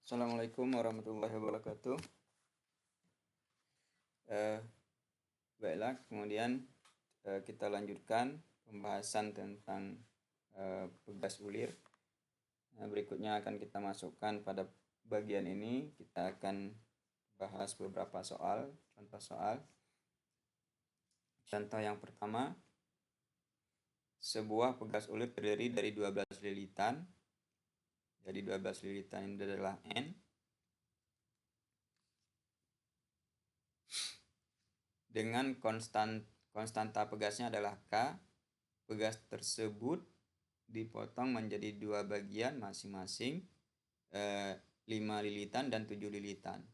Assalamualaikum warahmatullahi wabarakatuh. Baiklah, kemudian kita lanjutkan pembahasan tentang pegas ulir. Berikutnya akan kita masukkan pada bagian ini. Kita akan bahas beberapa soal, contoh soal. Contoh yang pertama, sebuah pegas ulir terdiri dari 12 lilitan. Jadi 12 lilitan ini adalah N. Dengan konstanta pegasnya adalah K. Pegas tersebut dipotong menjadi dua bagian masing-masing 5 lilitan dan 7 lilitan.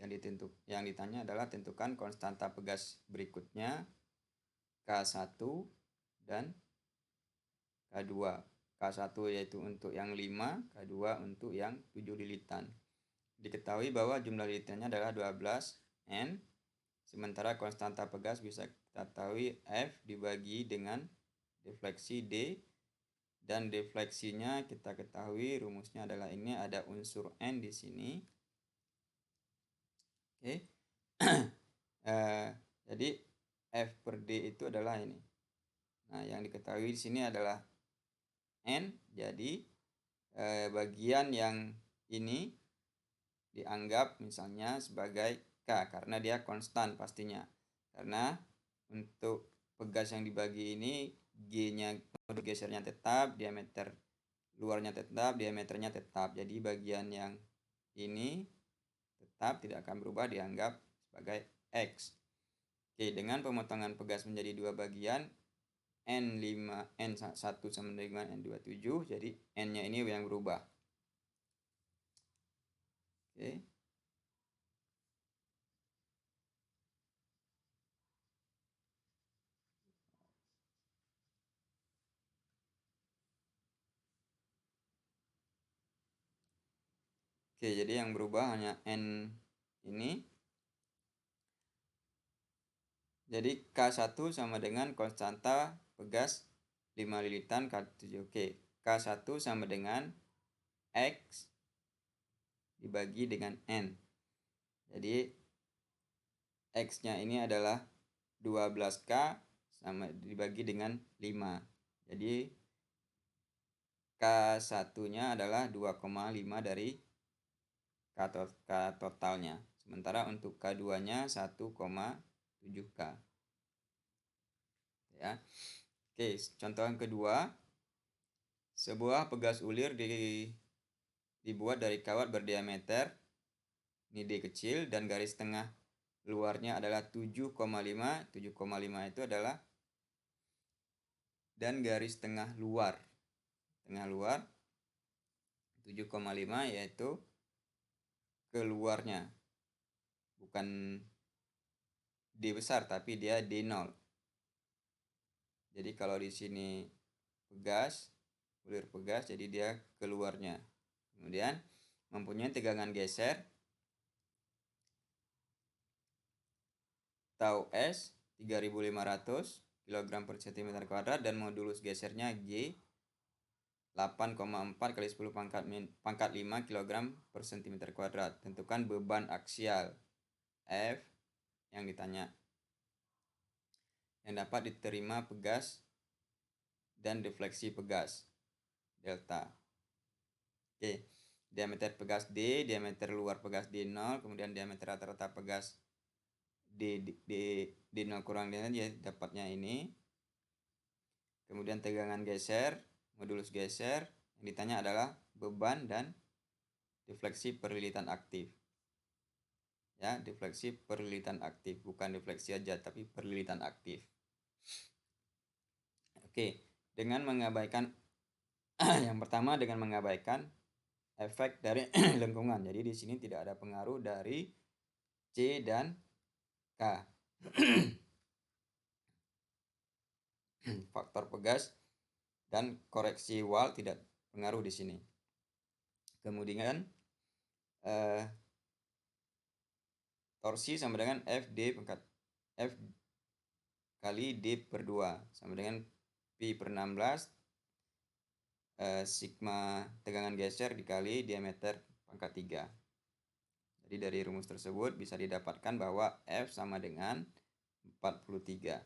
Yang ditanya adalah tentukan konstanta pegas berikutnya K1 dan K2. K1 yaitu untuk yang 5, K2 untuk yang 7 lilitan. Diketahui bahwa jumlah lilitannya adalah 12 N, sementara konstanta pegas bisa kita ketahui F dibagi dengan defleksi D, dan defleksinya kita ketahui rumusnya adalah ini, ada unsur N di sini. Oke. Jadi F per D itu adalah ini. Nah, yang diketahui di sini adalah N, jadi bagian yang ini dianggap misalnya sebagai K karena dia konstan pastinya. Karena untuk pegas yang dibagi ini G-nya gesernya tetap, diameter luarnya tetap, diameternya tetap. Jadi bagian yang ini tetap tidak akan berubah, dianggap sebagai X. Oke, dengan pemotongan pegas menjadi dua bagian, N1 sama dengan N27, jadi N-nya ini yang berubah. Oke. Oke, jadi yang berubah hanya N ini. Jadi K1 sama dengan konstanta pegas 5 lilitan K7. Oke, K1 sama dengan X dibagi dengan N. Jadi X-nya ini adalah 12K sama dibagi dengan 5. Jadi K1-nya adalah 2,5 dari K totalnya. Sementara untuk K2-nya 1,7K. Ya. Oke, contoh yang kedua. Sebuah pegas ulir dibuat dari kawat berdiameter ini D kecil dan garis tengah luarnya adalah 7,5. 7,5 itu adalah, dan garis tengah luar 7,5 yaitu keluarnya, bukan D besar tapi dia D0. Jadi kalau di sini ulir pegas, jadi dia keluarnya. Kemudian mempunyai tegangan geser tau S 3500 kg per cm kuadrat dan modulus gesernya G 8,4 kali 10 pangkat 5 kg per cm kuadrat. Tentukan beban aksial F yang ditanya, yang dapat diterima pegas dan defleksi pegas delta. Oke, diameter pegas D, diameter luar pegas D0, kemudian diameter rata-rata pegas D0 kurang D0, jadi dapatnya ini. Kemudian tegangan geser, modulus geser, yang ditanya adalah beban dan defleksi per lilitan aktif. Ya, defleksi per lilitan aktif, bukan defleksi aja tapi per lilitan aktif. Oke, dengan mengabaikan yang pertama dengan mengabaikan efek dari lengkungan. Jadi di sini tidak ada pengaruh dari C dan K. Faktor pegas dan koreksi wall tidak pengaruh di sini. Kemudian torsi sama dengan F kali D per 2 sama dengan Pi per 16 sigma tegangan geser dikali diameter pangkat 3. Jadi dari rumus tersebut bisa didapatkan bahwa F sama dengan 43.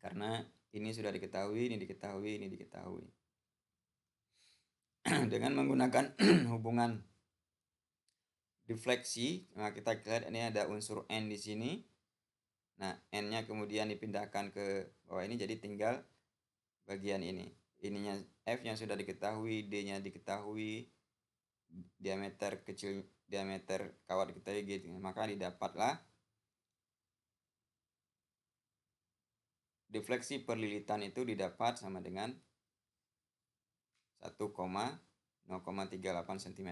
Karena ini sudah diketahui, ini diketahui, ini diketahui. Dengan menggunakan hubungan defleksi, nah kita lihat ini ada unsur N di sini. Nah, N-nya kemudian dipindahkan ke bawah ini, jadi tinggal bagian ini. Ininya F-nya sudah diketahui, D-nya diketahui, diameter kecil, diameter kawat diketahui gitu. Maka didapatlah defleksi perlilitan itu didapat sama dengan 1,038 cm.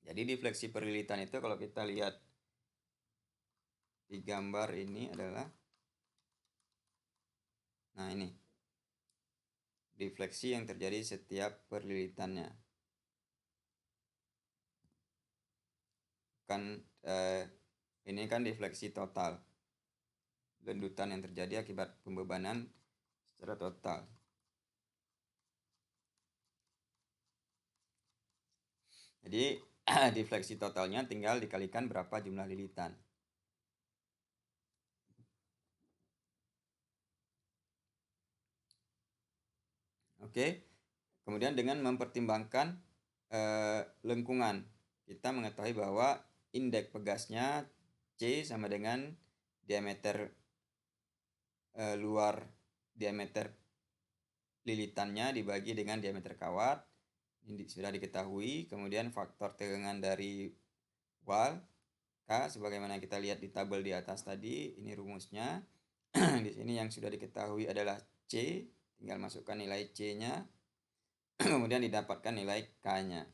Jadi defleksi perlilitan itu kalau kita lihat di gambar ini adalah, nah ini defleksi yang terjadi setiap perlilitannya. Ini kan defleksi total, lendutan yang terjadi akibat pembebanan secara total. Jadi defleksi totalnya tinggal dikalikan berapa jumlah lilitan. Oke, kemudian dengan mempertimbangkan lengkungan, kita mengetahui bahwa indeks pegasnya C sama dengan diameter luar diameter lilitannya dibagi dengan diameter kawat. Ini sudah diketahui. Kemudian faktor tegangan dari wall K sebagaimana kita lihat di tabel di atas tadi, ini rumusnya. Di sini yang sudah diketahui adalah C, tinggal masukkan nilai C-nya. Kemudian didapatkan nilai K-nya.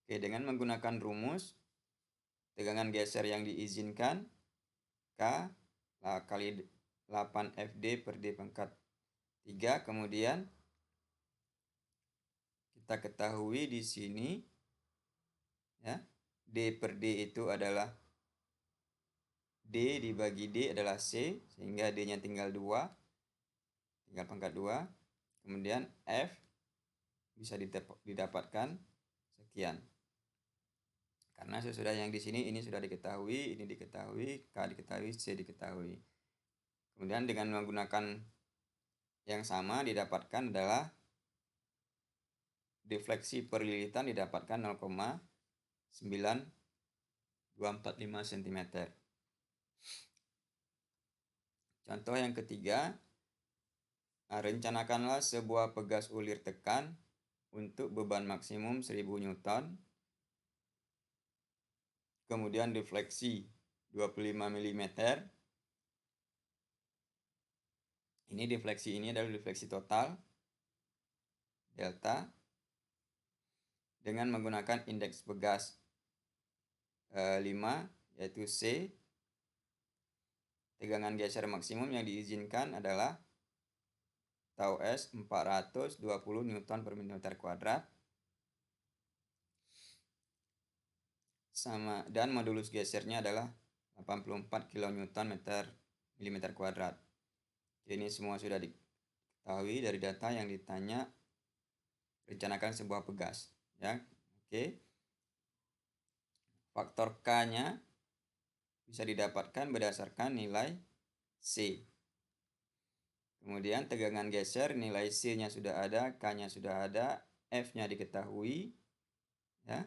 Oke, dengan menggunakan rumus tegangan geser yang diizinkan K kali 8 FD per D pangkat 3, kemudian kita ketahui di sini ya, D per D itu adalah D dibagi D adalah C, sehingga D-nya tinggal 2, tinggal pangkat 2. Kemudian F bisa didapatkan sekian. Karena sesudah yang di sini ini sudah diketahui, ini diketahui, K diketahui, C diketahui. Kemudian dengan menggunakan yang sama didapatkan adalah defleksi perlilitan didapatkan 0,9245 cm. Contoh yang ketiga, rencanakanlah sebuah pegas ulir tekan untuk beban maksimum 1000 Newton. Kemudian defleksi 25 mm. Ini defleksi ini adalah defleksi total delta dengan menggunakan indeks pegas 5 yaitu C. Tegangan geser maksimum yang diizinkan adalah tau S 420 Newton per mm². Dan modulus gesernya adalah 84 kN mm². Ini semua sudah diketahui dari data yang ditanya rencanakan sebuah pegas ya. Oke. Faktor K-nya bisa didapatkan berdasarkan nilai C. Kemudian tegangan geser, nilai C-nya sudah ada, K-nya sudah ada, F-nya diketahui ya.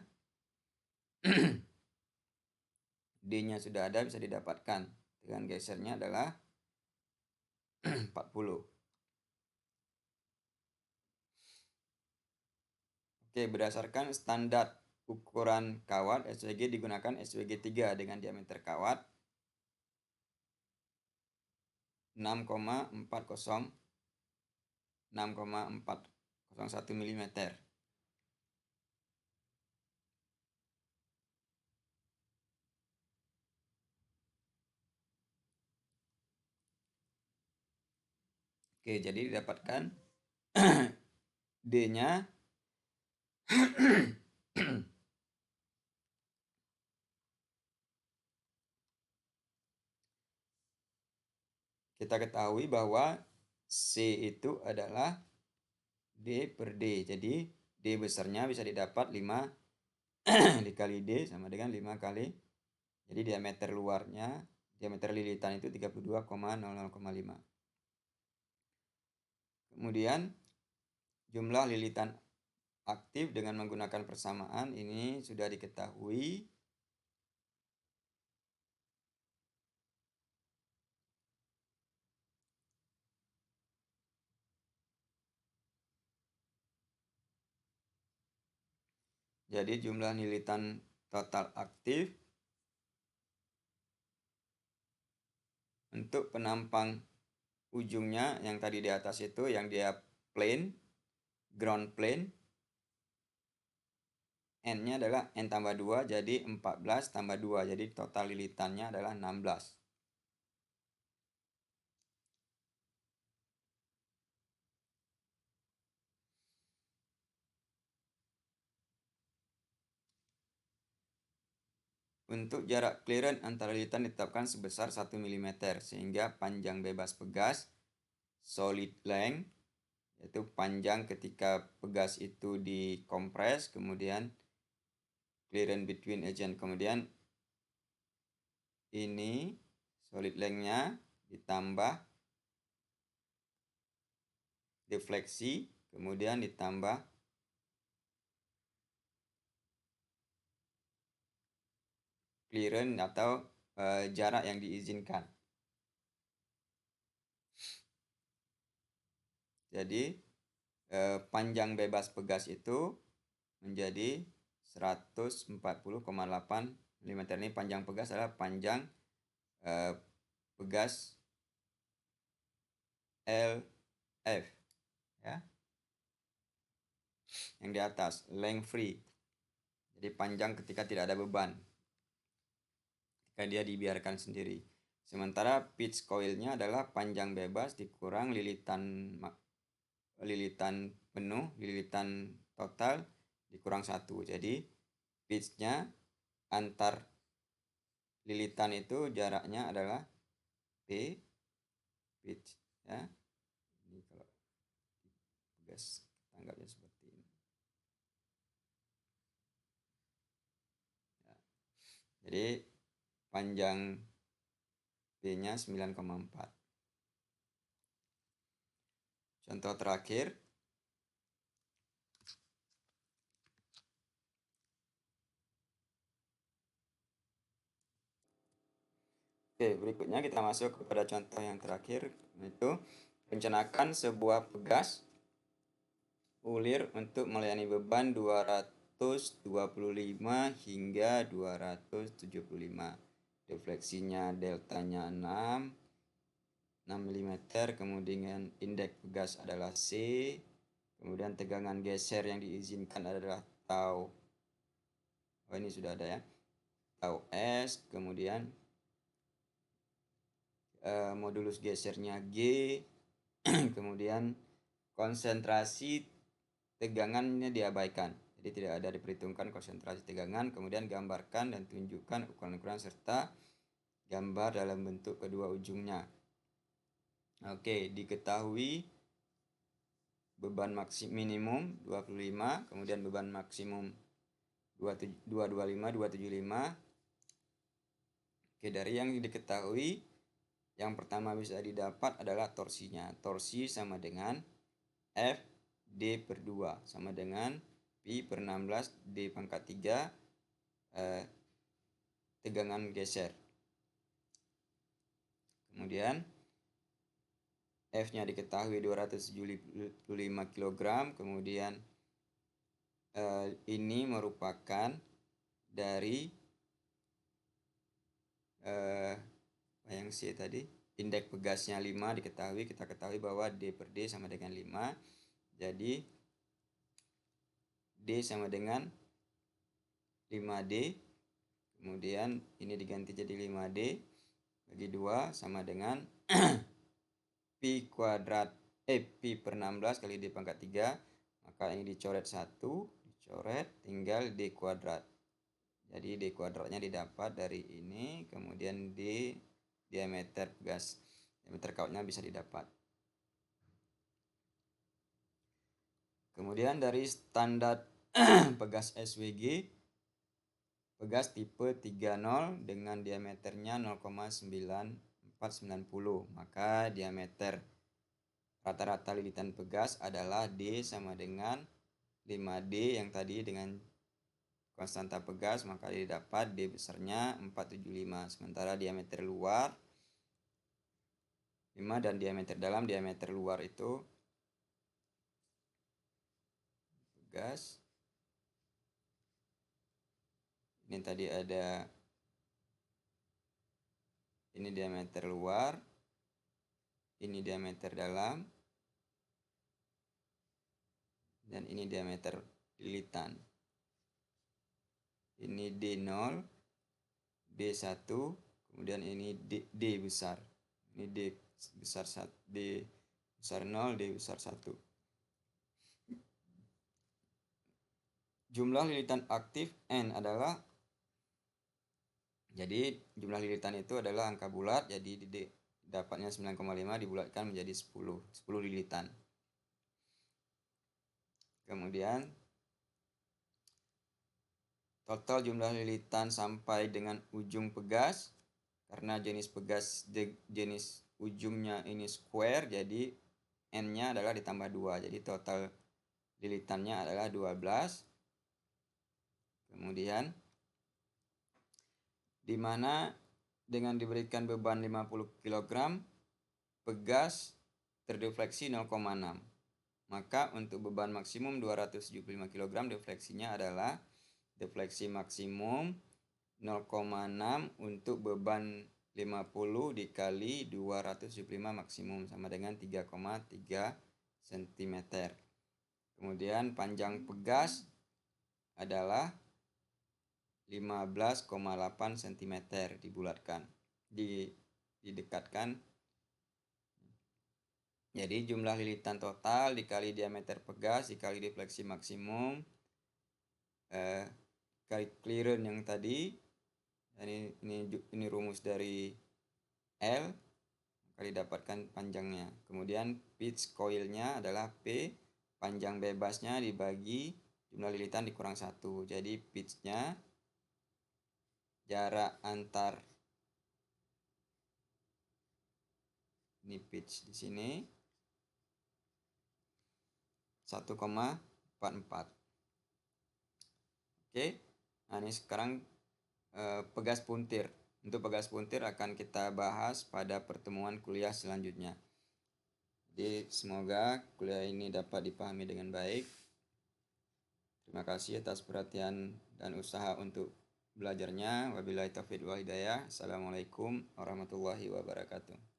D-nya sudah ada, bisa didapatkan. Tegangan gesernya adalah 40. Oke, berdasarkan standar ukuran kawat SWG digunakan SWG 3 dengan diameter kawat 6,401 mm. Oke, jadi didapatkan D-nya kita ketahui bahwa C itu adalah D per D. Jadi D besarnya bisa didapat 5 dikali D sama dengan 5 kali. Jadi diameter luarnya, diameter lilitan itu 32,00,5. Kemudian jumlah lilitan aktif dengan menggunakan persamaan ini sudah diketahui. Jadi jumlah lilitan total aktif untuk penampang ujungnya yang tadi di atas itu yang dia plane, ground plane, N-nya adalah N tambah 2, jadi 14 tambah 2, jadi total lilitannya adalah 16. Untuk jarak clearance antara lilitan ditetapkan sebesar 1 mm, sehingga panjang bebas pegas, solid length, yaitu panjang ketika pegas itu dikompres, kemudian clearance between agent, kemudian ini solid length-nya ditambah defleksi, kemudian ditambah clearance atau jarak yang diizinkan. Jadi panjang bebas pegas itu menjadi 140,8 mm. Ini panjang pegas adalah panjang pegas LF, ya. Yang di atas length free. Jadi panjang ketika tidak ada beban, ketika dia dibiarkan sendiri. Sementara pitch coilnya adalah panjang bebas dikurang lilitan penuh, lilitan total dikurang 1. Jadi pitchnya antar lilitan itu jaraknya adalah P pitch, ya. Ini kalau gas kita anggapnya seperti ini, ya. Jadi panjang P-nya 9,4. Contoh terakhir, oke, berikutnya kita masuk kepada contoh yang terakhir, yaitu rencanakan sebuah pegas ulir untuk melayani beban 225 hingga 275. Defleksinya deltanya 6 mm, kemudian indeks pegas adalah C, kemudian tegangan geser yang diizinkan adalah tau. Oh, ini sudah ada, ya. Tau S, kemudian modulus gesernya G, kemudian konsentrasi tegangannya diabaikan. Jadi tidak ada diperhitungkan konsentrasi tegangan, kemudian gambarkan dan tunjukkan ukuran-ukuran serta gambar dalam bentuk kedua ujungnya. Oke, diketahui beban minimum 25, kemudian beban maksimum 225, 275. Oke, dari yang diketahui, yang pertama bisa didapat adalah torsinya. Torsi sama dengan F D per 2 sama dengan Pi per 16 D pangkat 3 tegangan geser. Kemudian F-nya diketahui 275 kg. Kemudian ini merupakan dari yang C tadi, indeks pegasnya 5 diketahui, kita ketahui bahwa D per D sama dengan 5. Jadi D sama dengan 5D, kemudian ini diganti jadi 5D bagi 2 sama dengan Pi kuadrat Pi per 16 kali D pangkat 3, maka ini dicoret 1, dicoret, tinggal D kuadrat. Jadi D kuadratnya didapat dari ini, kemudian D diameter pegas, diameter kautnya bisa didapat. Kemudian dari standar pegas SWG, pegas tipe 30 dengan diameternya 0,9490, maka diameter rata-rata lilitan pegas adalah D sama dengan 5D yang tadi dengan konstanta pegas, maka didapat D besarnya 475. Sementara diameter luar 5 dan diameter dalam, diameter luar itu pegas. Ini tadi ada, ini diameter luar, ini diameter dalam, dan ini diameter lilitan. Ini D0, D1, kemudian ini D besar. Ini D besar 1, D besar 0, D besar 1. Jumlah lilitan aktif N adalah, jadi jumlah lilitan itu adalah angka bulat, jadi dapatnya 9,5 dibulatkan menjadi 10 lilitan. Kemudian total jumlah lilitan sampai dengan ujung pegas, karena jenis pegas jenis ujungnya ini square, jadi N-nya adalah ditambah 2, jadi total lilitannya adalah 12. Kemudian di mana dengan diberikan beban 50 kg, pegas terdefleksi 0,6. Maka untuk beban maksimum 275 kg, defleksinya adalah defleksi maksimum 0,6 untuk beban 50 dikali 275 maksimum, sama dengan 3,3 cm. Kemudian panjang pegas adalah 15,8 cm dibulatkan, didekatkan. Jadi jumlah lilitan total dikali diameter pegas dikali defleksi maksimum kali clearance yang tadi, ini rumus dari L, kali dapatkan panjangnya. Kemudian pitch coilnya adalah P, panjang bebasnya dibagi jumlah lilitan dikurang 1. Jadi pitchnya jarak antar, ini pitch di sini 1,44. Oke, nah ini sekarang pegas puntir. Untuk pegas puntir akan kita bahas pada pertemuan kuliah selanjutnya. Jadi semoga kuliah ini dapat dipahami dengan baik. Terima kasih atas perhatian dan usaha untuk belajarnya. Wabillahi taufiq wal hidayah. Assalamualaikum warahmatullahi wabarakatuh.